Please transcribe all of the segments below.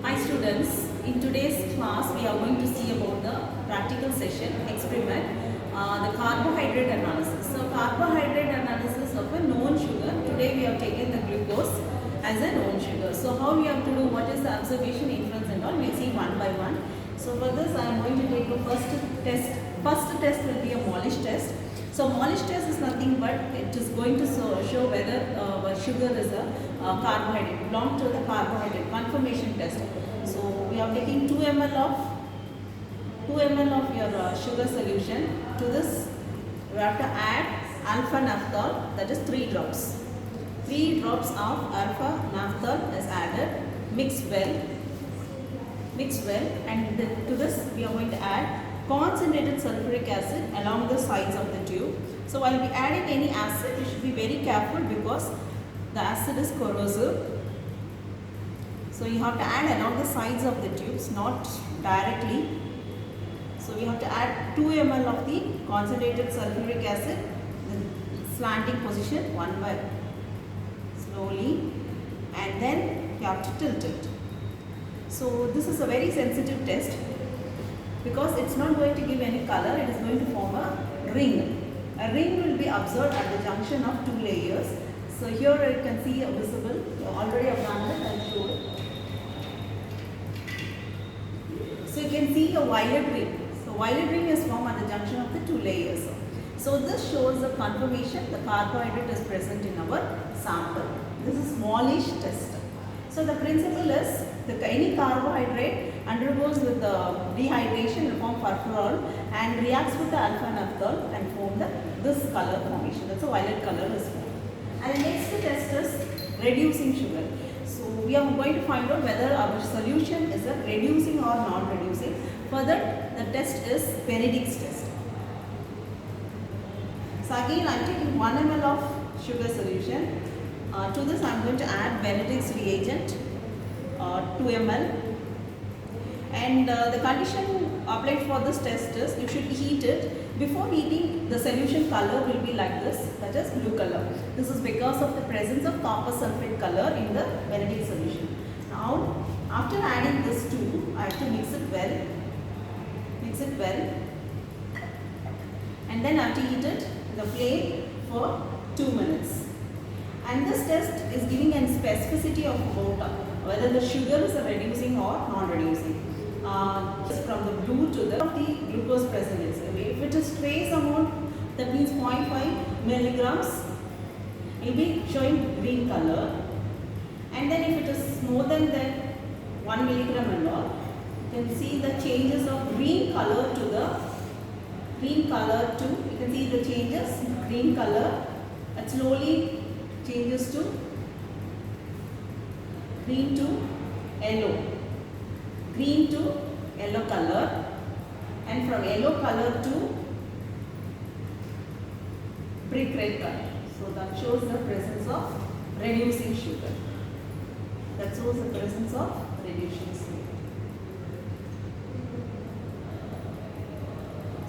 Hi students, in today's class we are going to see about the practical session experiment, the carbohydrate analysis. So carbohydrate analysis of a known sugar. Today we have taken the glucose as a known sugar. So how we have to do, what is the observation, inference and all, we will see one by one. So for this I am going to take the first test. First test will be a Molish test. So Molish test is nothing but it is going to show whether sugar is a carbohydrate, belong to the carbohydrate confirmation test. So we are taking 2 ml of your sugar solution. To this we have to add alpha naphthol, that is 3 drops. 3 drops of alpha naphthol is added, mix well, and to this we are going to add concentrated sulfuric acid along the sides of the tube. So while we adding any acid, you should be very careful because the acid is corrosive. So you have to add along the sides of the tubes, not directly. So we have to add 2 ml of the concentrated sulfuric acid, the slanting position, one by slowly, and then you have to tilt it. So this is a very sensitive test because it's not going to give any color, it is going to form a ring. A ring will be observed at the junction of 2 layers. So here you can see a visible, already I've done it, I'll show it. So you can see a violet ring. So violet ring is formed at the junction of the 2 layers. So this shows the confirmation the carbohydrate is present in our sample. This is Molish test. So the principle is that any carbohydrate undergoes with the dehydration to form furfural and reacts with the alpha naphthol and form this color formation. That's a violet color is formed. And the next test is reducing sugar. So we are going to find out whether our solution is a reducing or non-reducing. Further, the test is Benedict's test. So again I am taking 1 ml of sugar solution. To this I am going to add Benedict's reagent, 2 ml. And the condition applied for this test is you should heat it. Before heating, the solution color will be like this, that is blue color. This is because of the presence of copper sulfate color in the Benedict solution. Now, after adding this too, I have to mix it well, and then I have to heat it in the flame for 2 minutes. And this test is giving a specificity of about whether the sugar is reducing or non-reducing. From the blue to the glucose present is. If it is trace amount, that means 0.5 milligrams, it will be showing green color. And then if it is more than 1 milligram and all, you can see the changes of green color to you can see the changes, green color, it slowly changes to green to yellow. Green to yellow color, and from yellow color to brick red color. So that shows the presence of reducing sugar. That shows the presence of reducing sugar.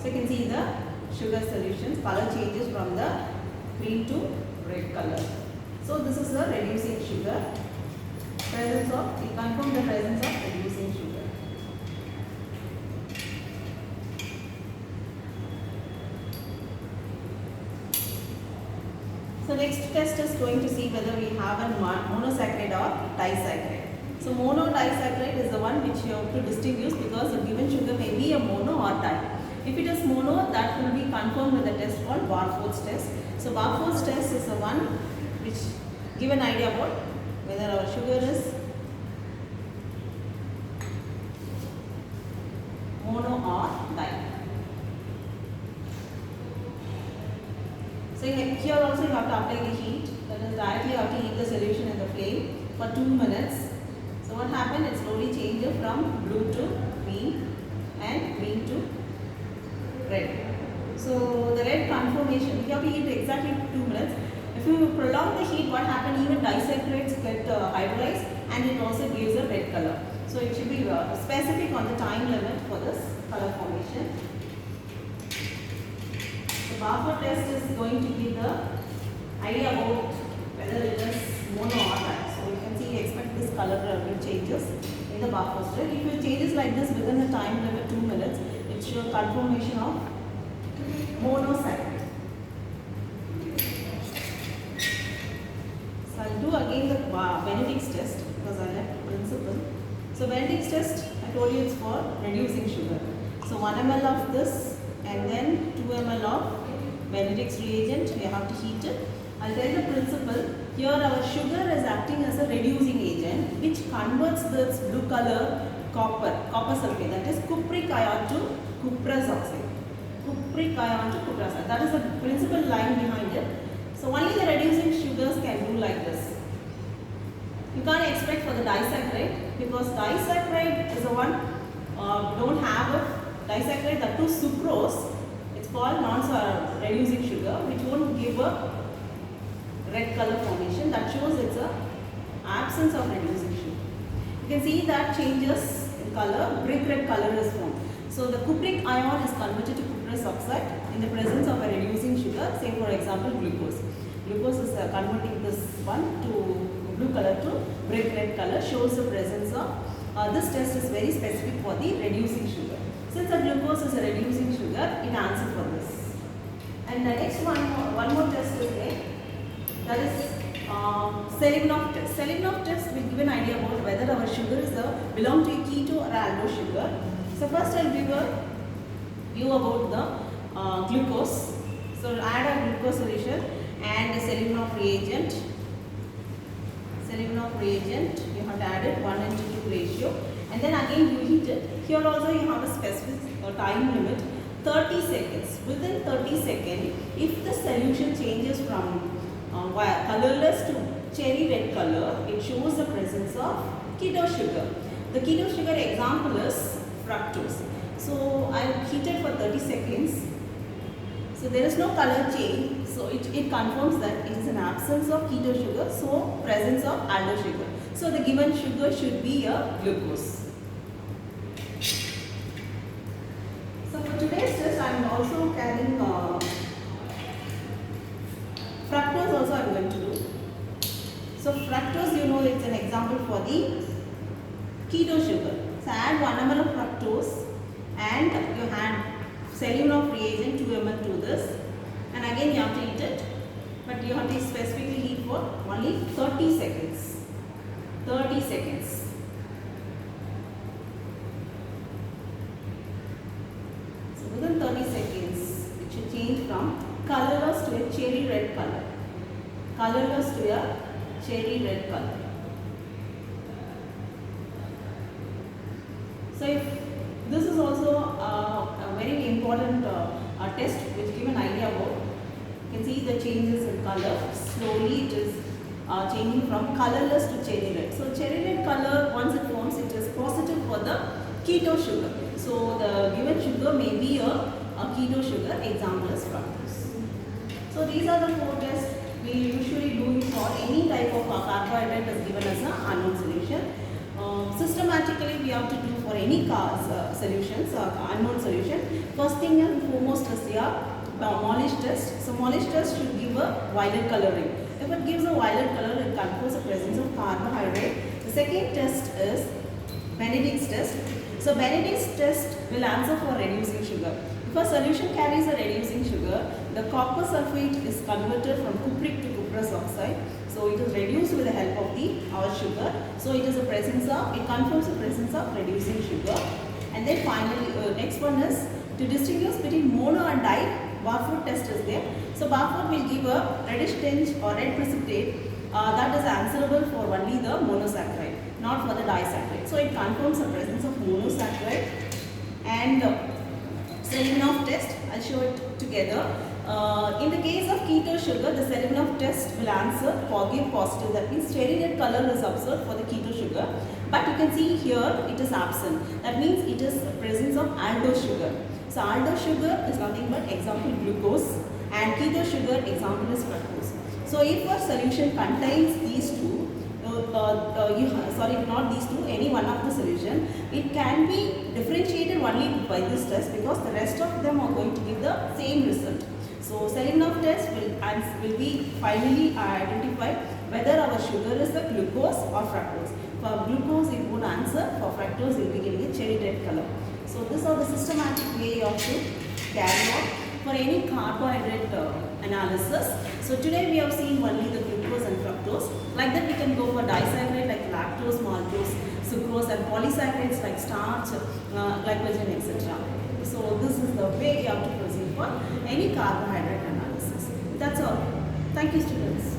So you can see the sugar solutions, color changes from the green to red color. So this is the reducing sugar. We confirm the presence of reducing sugar. So next test is going to see whether we have a monosaccharide or disaccharide. So mono disaccharide is the one which you have to distinguish because the given sugar may be a mono or di. If it is mono, that will be confirmed with a test called Barfoed's test. So Barfoed's test is the one which give an idea about whether our sugar is mono or di. So here also you have to apply the heat, that is directly you have to heat the solution in the flame for 2 minutes. So what happened, it slowly changes from blue to green and green to red. So the red conformation, you have to heat exactly 2 minutes. If you prolong the heat, what happens, even disaccharides get hydrolyzed and it also gives a red color. So it should be specific on the time limit for this color formation. The Barfoed test is going to give the idea about whether it is mono or di. So you can see, expect this color changes in in the Barford step. If it changes like this within a time limit 2 minutes, it shows confirmation of monosaccharide. So I'll do again the Benedict's test because I left principle. So Benedict's test, I told you it's for reducing sugar. So 1 ml of this and then 2 ml of Benedict's reagent. We have to heat it. I'll tell the principle. Here our sugar is acting as a reducing agent which converts this blue color copper sulfate, that is cupric ion to cuprous oxide. Cupric ion to cuprous oxide. That is the principal line behind it. So only the reducing sugars can do like this. You can't expect for the disaccharide because disaccharide is the one don't have a disaccharide, that too sucrose. It's called non-reducing sugar, which won't give a red color formation. That shows it's a absence of reducing sugar. You can see that changes in color, brick red color is formed. So the cupric ion is converted to cuprous oxide in the presence of a reducing sugar, say for example glucose. Glucose is converting this one to blue color to brick red color, shows the presence of this test is very specific for the reducing sugar. Since the glucose is a reducing sugar, it answers for this. And the next one more test is there. That is Selivanov test. Selivanov test will give an idea about whether our sugar is belong to a keto or aldo sugar. So first I'll give a view about the glucose. So add a glucose solution and a Selivanov reagent. Selivanov reagent, you have to add it 1:2 ratio. And then again you heat it. Here also you have a specific time limit, 30 seconds. Within 30 seconds, if the solution changes from colorless to cherry red color, it shows the presence of keto sugar. The keto sugar example is fructose. So I heated for 30 seconds. So there is no color change. So it confirms that it is an absence of keto sugar, so presence of aldo sugar. So the given sugar should be a glucose. So for today's test, I am also carrying fructose also I am going to do. So fructose, you know, it's an example for the keto sugar. So add 1 ml of fructose and you add Selivanov reagent 2 ml to this, and again you have to heat it, but you have to specifically heat for only 30 seconds. 30 seconds. So within 30 seconds, it should change from colorless to a cherry red color. Colorless to a cherry red color. So if this is also a very important test which give an idea about. You can see the changes in color. Slowly it is changing from colorless to cherry red. So cherry red color, once it forms, it is positive for the keto sugar. So the given sugar may be a keto sugar, example is fructose. So these are the 4 tests we usually do for any type of carbohydrate is given as an unknown solution. Systematically we have to do for any solutions, unknown solution. First thing and foremost is your Molish test. So Molish test should give a violet coloring. If it gives a violet color, it confers the presence of carbohydrate. The second test is Benedict's test. So Benedict's test will answer for reducing sugar. If a solution carries a reducing sugar, the copper sulfate is converted from cupric to cuprous oxide. So it is reduced with the help of our sugar. So it is a presence of, it confirms the presence of reducing sugar. And then finally, next one is to distinguish between mono and di. Barford test is there. So Barford will give a reddish tinge or red precipitate that is answerable for only the monosaccharide, not for the disaccharide. So it confirms the presence of monosaccharide. And Selivanov test, I'll show it together. In the case of keto sugar, the Selivanov test will answer give positive. That means cherry red color is observed for the keto sugar. But you can see here it is absent. That means it is the presence of aldo sugar. So aldo sugar is nothing but example glucose, and keto sugar example is fructose. So if a solution contains these two, not these two, any one of the solution, it can be differentiated only by this test because the rest of them are going to give the same result. So Selivanov test will be finally identify whether our sugar is the glucose or fructose. For glucose it would answer, for this is how the systematic way you have to carry out for any carbohydrate analysis. So today we have seen only the glucose and fructose. Like that we can go for disaccharide like lactose, maltose, sucrose, and polysaccharides like starch, glycogen, etc. So this is the way you have to proceed for any carbohydrate analysis. That's all. Thank you, students.